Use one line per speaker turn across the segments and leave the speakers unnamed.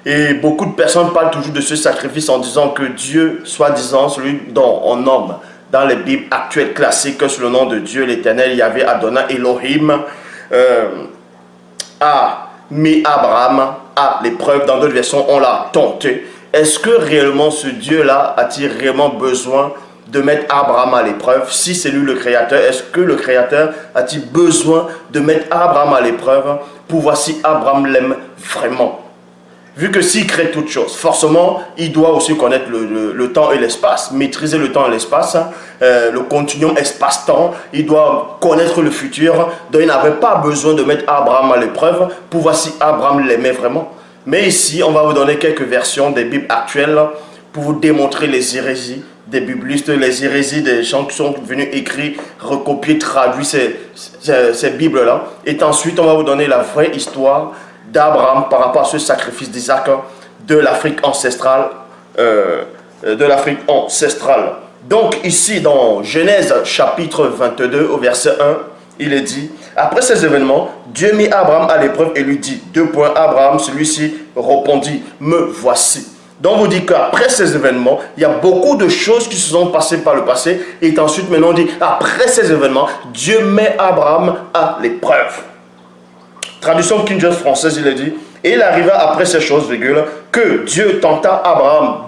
Et beaucoup de personnes parlent toujours de ce sacrifice en disant que Dieu, soi-disant, celui dont on nomme dans les Bibles actuelles classiques sous le nom de Dieu l'éternel, il y avait Adonai Elohim, a mis Abraham à l'épreuve. Dans d'autres versions, on l'a tenté. Est-ce que réellement ce Dieu-là a-t-il réellement besoin de mettre Abraham à l'épreuve? Si c'est lui le créateur, est-ce que le créateur a-t-il besoin de mettre Abraham à l'épreuve pour voir si Abraham l'aime vraiment? Vu que s'il crée toute chose, forcément, il doit aussi connaître le temps et l'espace, maîtriser le temps et l'espace, le continuum espace-temps, il doit connaître le futur, donc il n'avait pas besoin de mettre Abraham à l'épreuve pour voir si Abraham l'aimait vraiment. Mais ici, on va vous donner quelques versions des Bibles actuelles pour vous démontrer les hérésies des biblistes, les hérésies des gens qui sont venus écrire, recopier, traduire ces Bibles-là. Et ensuite, on va vous donner la vraie histoire d'Abraham par rapport à ce sacrifice d'Isaac de l'Afrique ancestrale. Donc ici, dans Genèse chapitre 22, au verset 1, il est dit, après ces événements, Dieu mit Abraham à l'épreuve et lui dit, Abraham, celui-ci répondit, me voici. Donc, on vous dit qu'après ces événements, il y a beaucoup de choses qui se sont passées par le passé. Et ensuite, maintenant, on dit, après ces événements, Dieu met Abraham à l'épreuve. Traduction King James française, il est dit, et il arriva après ces choses, virgule, que Dieu tenta Abraham,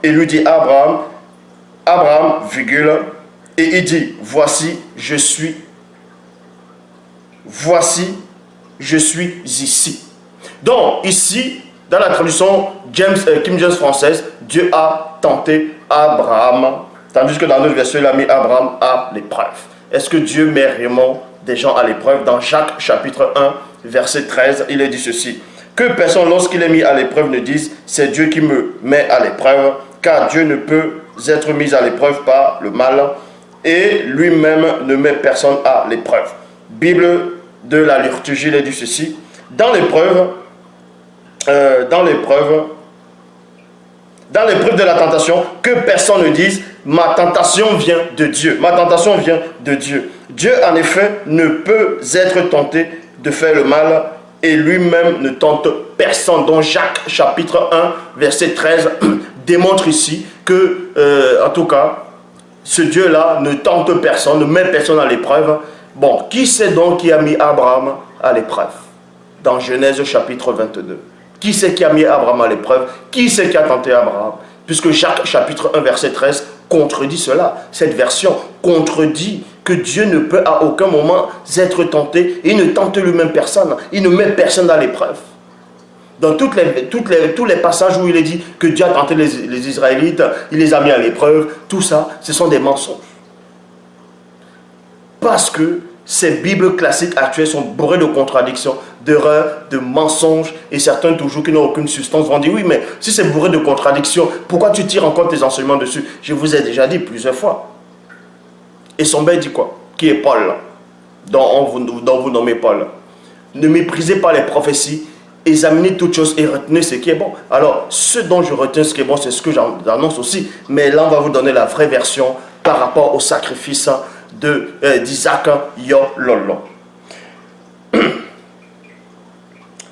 et lui dit, Abraham, virgule, et il dit, voici, je suis ici. Donc, ici, dans la traduction King James française, Dieu a tenté Abraham, tandis que dans notre version, il a mis Abraham à l'épreuve. Est-ce que Dieu met réellement des gens à l'épreuve? Dans Jacques chapitre 1, verset 13, il est dit ceci. Que personne, lorsqu'il est mis à l'épreuve, ne dise, c'est Dieu qui me met à l'épreuve, car Dieu ne peut être mis à l'épreuve par le mal, et lui-même ne met personne à l'épreuve. Bible de la liturgie, il est dit ceci. Dans l'épreuve de la tentation, que personne ne dise, ma tentation vient de Dieu. Ma tentation vient de Dieu. Dieu, en effet, ne peut être tenté de faire le mal et lui-même ne tente personne. Donc Jacques chapitre 1, verset 13, démontre ici que, en tout cas, ce Dieu-là ne tente personne, ne met personne à l'épreuve. Bon, qui c'est donc qui a mis Abraham à l'épreuve? Dans Genèse chapitre 22. Qui c'est qui a mis Abraham à l'épreuve? Qui c'est qui a tenté Abraham? Puisque Jacques chapitre 1 verset 13 contredit cela. Cette version contredit que Dieu ne peut à aucun moment être tenté. Il ne tente lui-même personne. Il ne met personne à l'épreuve. Dans tous les passages où il est dit que Dieu a tenté les Israélites, il les a mis à l'épreuve, tout ça, ce sont des mensonges. Parce que ces Bibles classiques actuelles sont bourrées de contradictions, d'erreurs, de mensonges, et certains toujours qui n'ont aucune substance vont dire, oui, mais si c'est bourré de contradictions, pourquoi tu tires encore tes enseignements dessus? Je vous ai déjà dit plusieurs fois. Et son père dit quoi? Qui est Paul, dont vous nommez Paul. Ne méprisez pas les prophéties, examinez toutes choses et retenez ce qui est bon. Alors, ce dont je retiens ce qui est bon, c'est ce que j'annonce aussi. Mais là, on va vous donner la vraie version par rapport au sacrifice d'Isaac Yololo.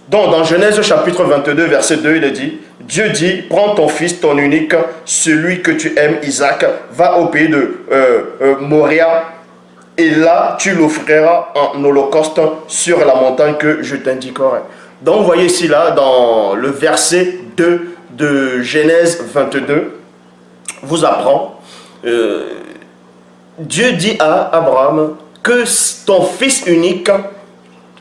Donc, dans Genèse chapitre 22, verset 2, il est dit, Dieu dit, prends ton fils, ton unique, celui que tu aimes, Isaac, va au pays de Moria, et là, tu l'offriras en holocauste sur la montagne que je t'indiquerai. Donc, vous voyez ici, là, dans le verset 2 de Genèse 22, vous apprend, Dieu dit à Abraham que ton fils unique,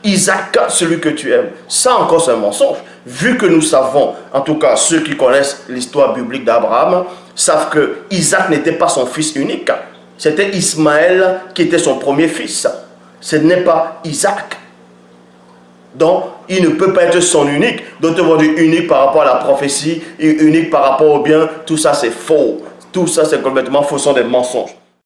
Isaac, celui que tu aimes. Ça encore c'est un mensonge. Vu que nous savons, en tout cas ceux qui connaissent l'histoire biblique d'Abraham, savent que Isaac n'était pas son fils unique. C'était Ismaël qui était son premier fils. Ce n'est pas Isaac. Donc, il ne peut pas être son unique. D'autres vont dire unique par rapport à la prophétie, et unique par rapport au bien. Tout ça c'est faux. Tout ça c'est complètement faux, ce sont des mensonges.